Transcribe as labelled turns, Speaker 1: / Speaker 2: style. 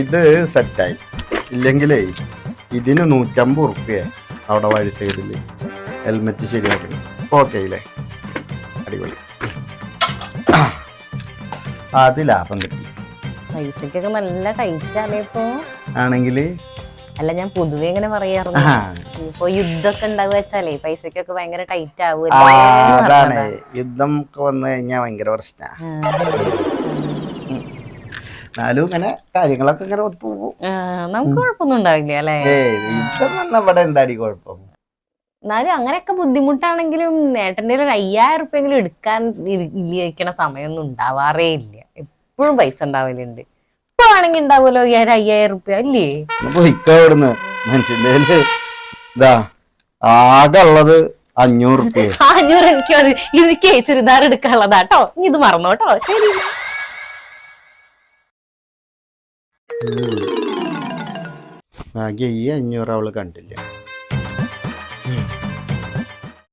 Speaker 1: ഇത് സെറ്റായി. ഇല്ലെങ്കിലേ ഇതിന് 150 ഉറുപ്പ്യ അവിടെ വഴി സൈഡില് ഹെൽമെറ്റ് ശരിയാക്കണം. ഓക്കെ ഇല്ലേ? അടിപൊളി. അത് ലാഭം കിട്ടി.
Speaker 2: പൈസക്കൊക്കെ നല്ല ടൈറ്റ് ആണേ ഇപ്പൊ.
Speaker 1: ആണെങ്കില്
Speaker 2: അല്ല, ഞാൻ പൊതുവെ ഇങ്ങനെ പറയാറുണ്ട്, ഇപ്പൊ യുദ്ധമൊക്കെ ഉണ്ടാവുക വെച്ചാലേ പൈസക്കൊക്കെ ഭയങ്കര ടൈറ്റ് ആവുമല്ലോ.
Speaker 1: അതാണ്, യുദ്ധം ഒക്കെ വന്നു കഴിഞ്ഞാൽ ഭയങ്കര പ്രശ്ന. എന്നാലും ഇങ്ങനെ കാര്യങ്ങളൊക്കെ ഇങ്ങനെ ഒത്തുപോകും.
Speaker 2: നമുക്ക് കുഴപ്പമൊന്നും ഉണ്ടാവില്ല അല്ലേ?
Speaker 1: യുദ്ധം വന്ന ഇവിടെ എന്താടി കുഴപ്പം?
Speaker 2: എന്നാലും അങ്ങനെയൊക്കെ ബുദ്ധിമുട്ടാണെങ്കിലും ഏട്ടൻ്റെ ഒരു 5000 ഉറുപ്പ്യെങ്കിലും എടുക്കാൻ ഇരിക്കണ സമയമൊന്നും ഉണ്ടാവാറേ ഇല്ല. എപ്പോഴും പൈസ ഉണ്ടാവലുണ്ട്. ഇപ്പൊ ആണെങ്കിൽ ഉണ്ടാവുമല്ലോ 5000 ഉറുപ്പ്യ അല്ലേ?
Speaker 1: ഇവിടുന്ന് മനുഷ്യന്റെ ഇതാ ആകെ ഉള്ളത് 500 ഉറുപ്പ്യ.
Speaker 2: 500 എനിക്ക് ചുരിദാർ എടുക്കാനുള്ളതാട്ടോ. ഇനി ഇത് മറന്നോട്ടോ. ശരി.
Speaker 1: ആകെ ഈ 500 അവള് കണ്ടില്ല.